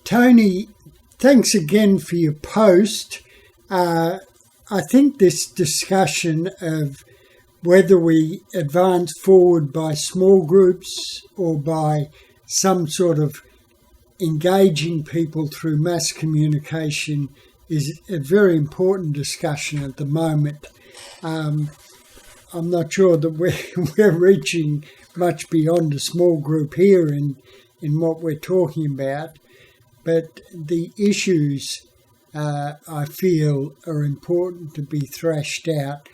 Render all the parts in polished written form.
Tony, thanks again for your post. I think this discussion of whether we advance forward by small groups or by some sort of engaging people through mass communication is a very important discussion at the moment. I'm not sure that we're reaching much beyond a small group here in what we're talking about, but the issues I feel are important to be thrashed out,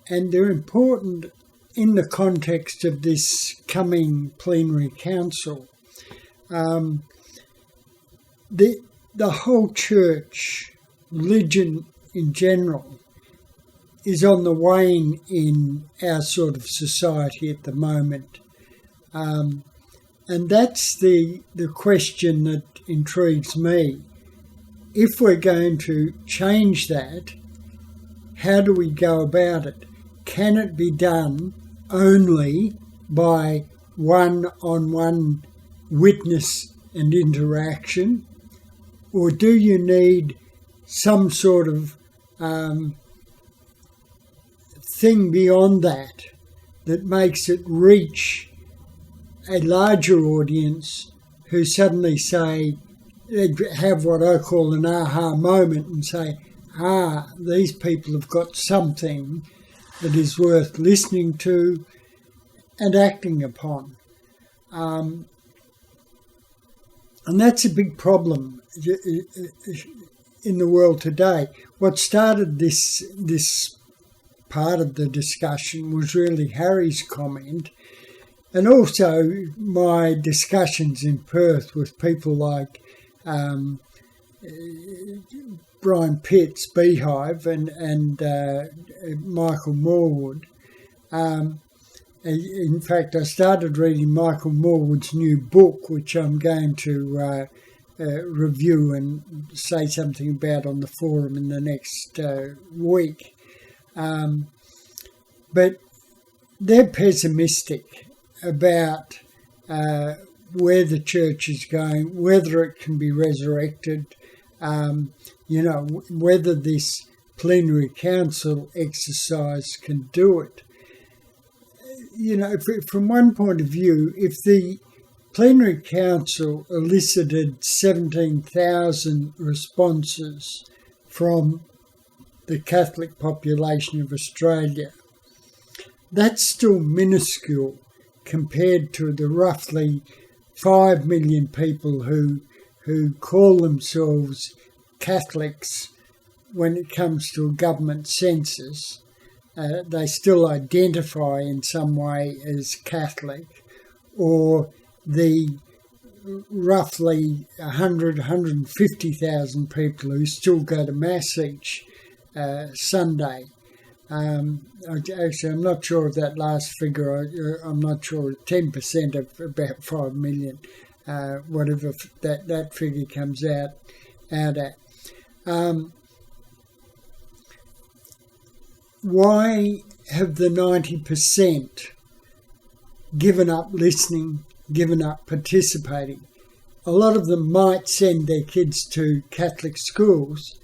and they're important in the context of this coming plenary council. The whole church, religion in general, is on the wane in our sort of society at the moment. And that's the question that intrigues me. If we're going to change that, how do we go about it? Can it be done only by one-on-one witness and interaction? Or do you need some sort of thing beyond that makes it reach a larger audience who suddenly say, have what I call an aha moment and say, these people have got something that is worth listening to and acting upon. And that's a big problem in the world today. What started this part of the discussion was really Harry's comment, and also my discussions in Perth with people like Brian Pitt's Beehive and Michael Morwood. In fact, I started reading Michael Morwood's new book, which I'm going to review and say something about on the forum in the next week. But they're pessimistic about where the church is going, whether it can be resurrected, whether this plenary council exercise can do it. From one point of view, if the plenary council elicited 17,000 responses from the Catholic population of Australia, that's still minuscule compared to the roughly 5 million people who call themselves Catholics when it comes to a government census. They still identify in some way as Catholic, or the roughly 150,000 people who still go to Mass each Sunday. Actually, I'm not sure of that last figure. I'm not sure, 10% of about 5 million, whatever that figure comes out at. Why have the 90% given up listening, given up participating? A lot of them might send their kids to Catholic schools,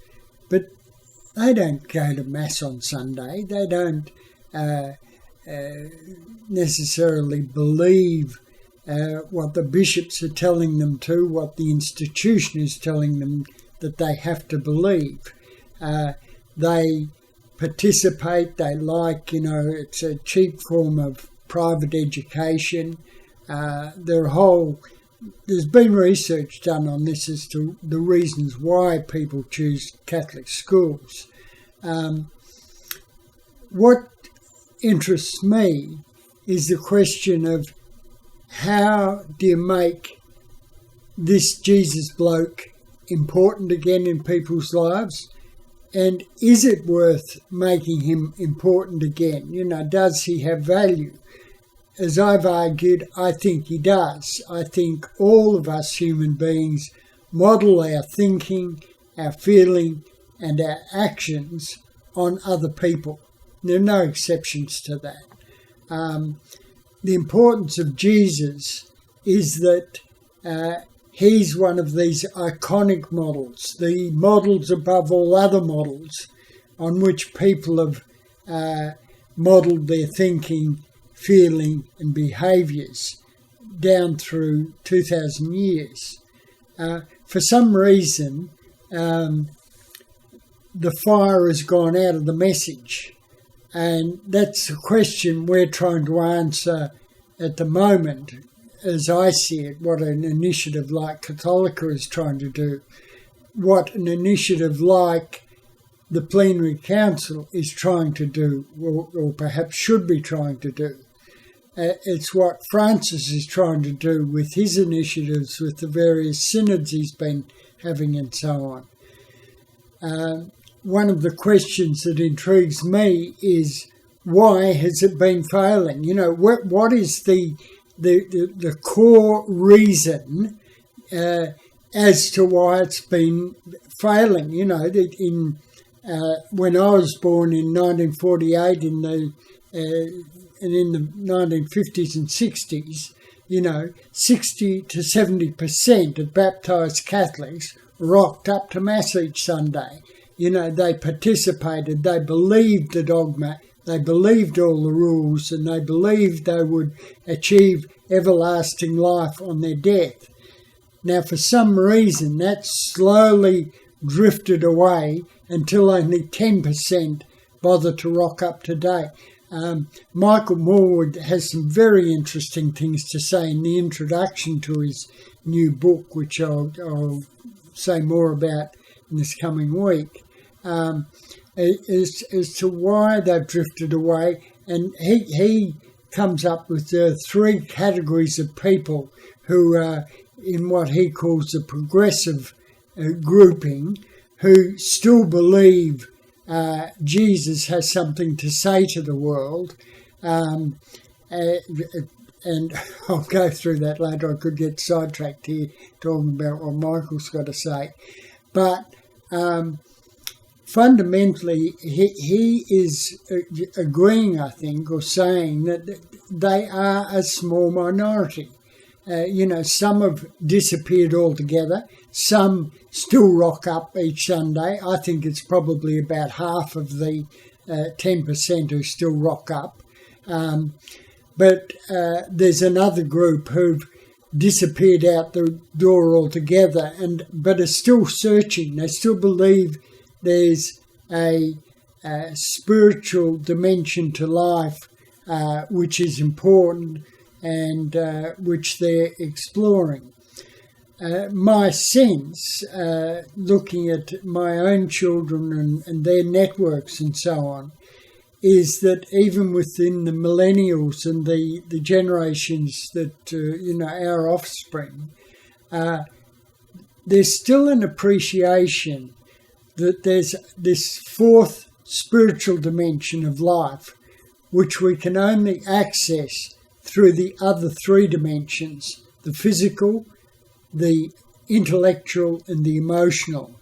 but they don't go to Mass on Sunday. They don't necessarily believe what the bishops are telling them to, what the institution is telling them that they have to believe. They participate, they like, it's a cheap form of private education. There's been research done on this as to the reasons why people choose Catholic schools. What interests me is the question of how do you make this Jesus bloke important again in people's lives? And is it worth making him important again? Does he have value? As I've argued, I think he does. I think all of us human beings model our thinking, our feeling, and our actions on other people. There are no exceptions to that. The importance of Jesus is that he's one of these iconic models, the models above all other models on which people have modelled their thinking, feeling and behaviours down through 2,000 years. For some reason, the fire has gone out of the message, and that's a question we're trying to answer at the moment, as I see it, what an initiative like Catholica is trying to do, what an initiative like the Plenary Council is trying to do, or perhaps should be trying to do. It's what Francis is trying to do with his initiatives, with the various synods he's been having and so on. One of the questions that intrigues me is, why has it been failing? You know, what is the core reason as to why it's been failing? You know, when I was born in 1948 and in the 1950s and 60s, you know, 60 to 70% of baptised Catholics rocked up to Mass each Sunday. You know, they participated, they believed the dogma, they believed all the rules, and they believed they would achieve everlasting life on their death. Now, for some reason, that slowly drifted away until only 10% bother to rock up today. Michael Morwood has some very interesting things to say in the introduction to his new book, which I'll say more about in this coming week, as to why they've drifted away. And he comes up with 3 categories of people who are in what he calls the progressive grouping, who still believe Jesus has something to say to the world, and I'll go through that later. I could get sidetracked here talking about what Michael's got to say. But fundamentally, he is agreeing, I think, or saying that they are a small minority. You know, some have disappeared altogether. Some still rock up each Sunday. I think it's probably about half of the 10% who still rock up. But there's another group who've disappeared out the door altogether, but are still searching. They still believe there's a spiritual dimension to life which is important and which they're exploring. My sense, looking at my own children and their networks and so on, is that even within the millennials and the generations that, our offspring, there's still an appreciation that there's this 4th spiritual dimension of life, which we can only access through the other 3 dimensions, the physical, the intellectual and the emotional.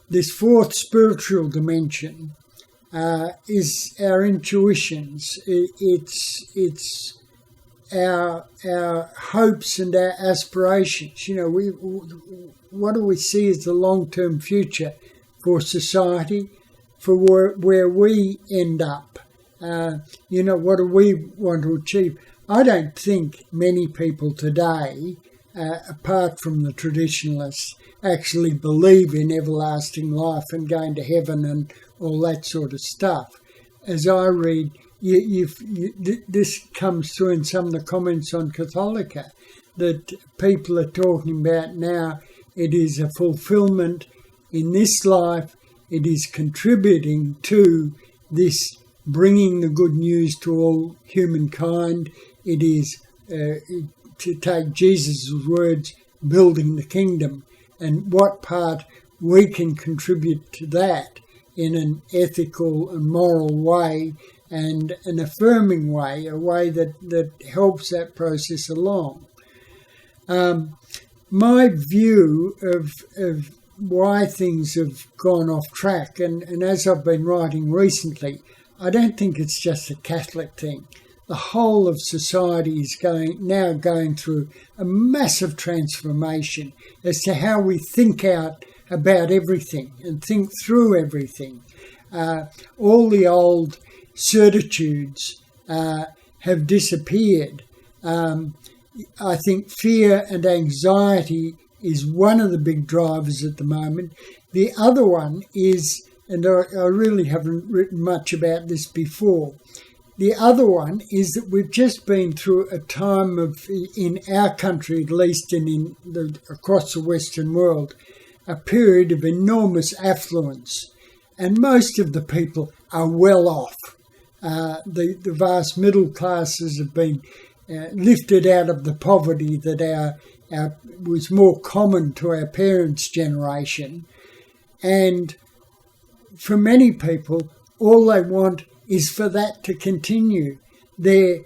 This 4th spiritual dimension is our intuitions. It's our hopes and our aspirations. You know, what do we see as the long-term future for society, for where we end up? What do we want to achieve? I don't think many people today, apart from the traditionalists, actually believe in everlasting life and going to heaven and all that sort of stuff. As I read, this comes through in some of the comments on Catholica, that people are talking about now. It is a fulfillment in this life. It is contributing to this bringing the good news to all humankind. It is, to take Jesus' words, building the kingdom, and what part we can contribute to that in an ethical and moral way and an affirming way, a way that helps that process along. My view of why things have gone off track, and as I've been writing recently, I don't think it's just a Catholic thing. the whole of society is now going through a massive transformation as to how we think out about everything and think through everything. All the old certitudes have disappeared. I think fear and anxiety is one of the big drivers at the moment. The other one is, and I really haven't written much about this before, the other one is that we've just been through a time of, in our country at least and across the Western world, a period of enormous affluence. And most of the people are well off. The vast middle classes have been lifted out of the poverty that was more common to our parents' generation. And for many people, all they want is for that to continue. Their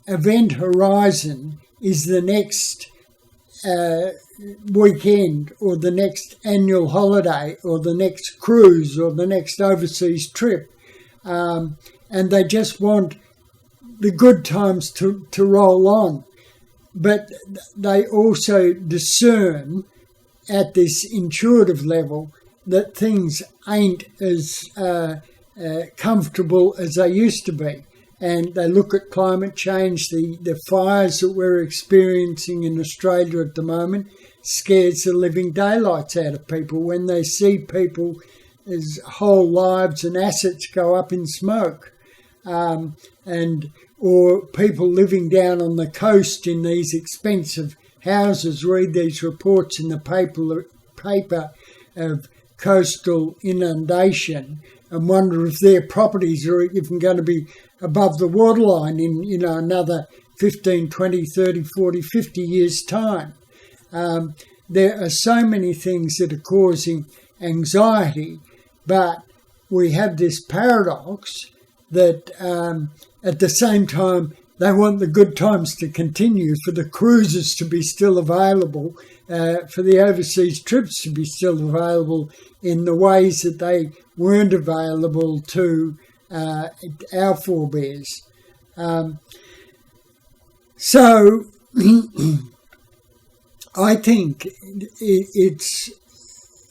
event horizon is the next weekend or the next annual holiday or the next cruise or the next overseas trip. And they just want the good times to roll on. But they also discern at this intuitive level that things ain't as comfortable as they used to be. And they look at climate change, the fires that we're experiencing in Australia at the moment scares the living daylights out of people when they see people's whole lives and assets go up in smoke. Or people living down on the coast in these expensive houses read these reports in the paper of coastal inundation and wonder if their properties are even going to be above the waterline in another 15, 20, 30, 40, 50 years' time. There are so many things that are causing anxiety, but we have this paradox that at the same time they want the good times to continue, for the cruises to be still available, for the overseas trips to be still available in the ways that they weren't available to our forebears. So I think it's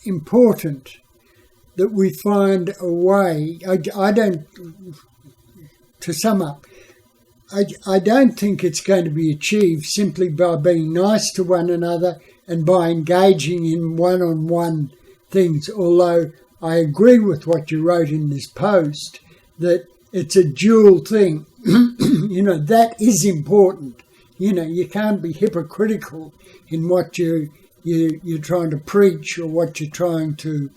important that we find a way. To sum up, I don't think it's going to be achieved simply by being nice to one another and by engaging in one-on-one things, although I agree with what you wrote in this post, that it's a dual thing. That is important. You can't be hypocritical in what you're trying to preach or what you're trying to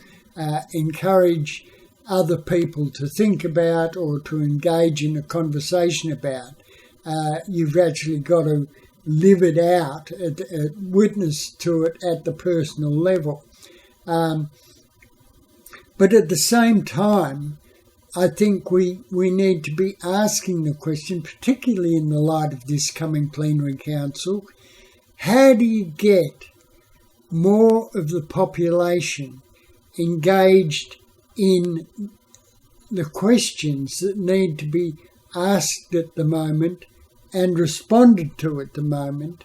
encourage other people to think about or to engage in a conversation about. You've actually got to live it out, witness to it at the personal level. But at the same time, I think we need to be asking the question, particularly in the light of this coming plenary council, how do you get more of the population engaged in the questions that need to be asked at the moment and responded to at the moment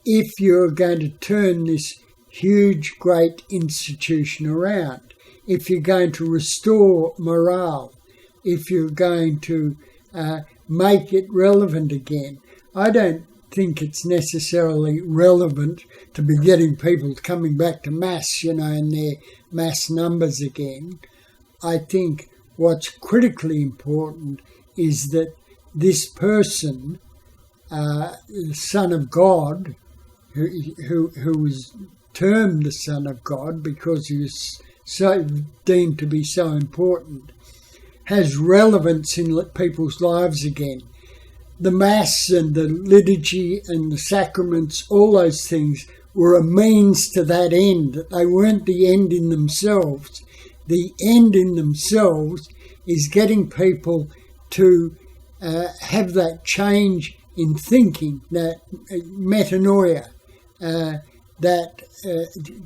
if you're going to turn this huge, great institution around, if you're going to restore morale, if you're going to make it relevant again. I don't think it's necessarily relevant to be getting people coming back to Mass, in their mass numbers again. I think what's critically important is that this person, the Son of God, who was termed the Son of God because he was so deemed to be so important, has relevance in people's lives again. The Mass and the liturgy and the sacraments, all those things were a means to that end, that they weren't the end in themselves. The end in themselves is getting people to have that change in thinking, that metanoia, that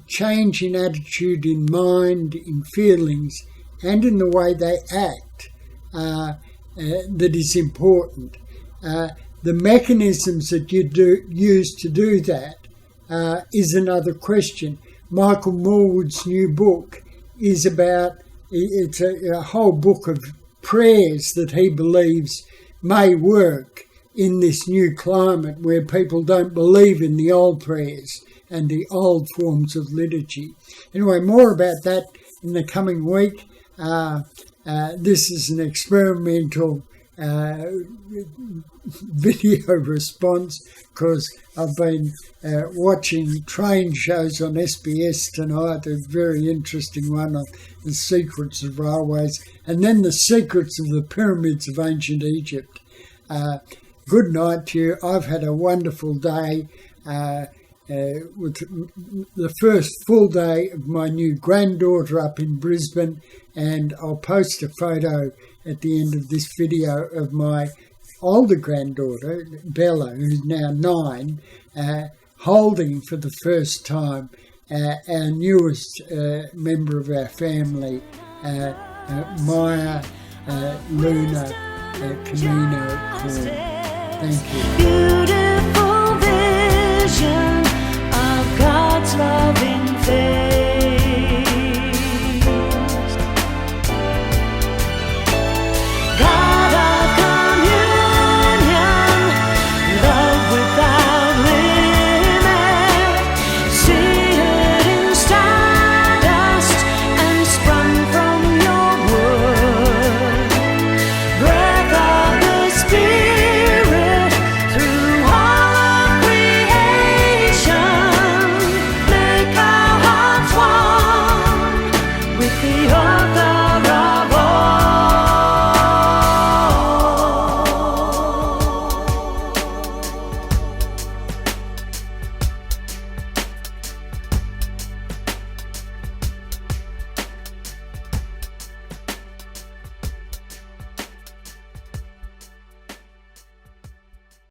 change in attitude, in mind, in feelings, and in the way they act that is important. The mechanisms that you use to do that is another question. Michael Morwood's new book is about, it's a whole book of prayers that he believes may work in this new climate where people don't believe in the old prayers and the old forms of liturgy. Anyway, more about that in the coming week. This is an experimental video response because I've been watching train shows on SBS tonight, a very interesting one on the secrets of railways, and then the secrets of the pyramids of ancient Egypt. Good night to you. I've had a wonderful day with the first full day of my new granddaughter up in Brisbane, and I'll post a photo at the end of this video of my older granddaughter, Bella, who's now 9, holding for the first time our newest member of our family, Maya Luna Camino Coyne. Thank you.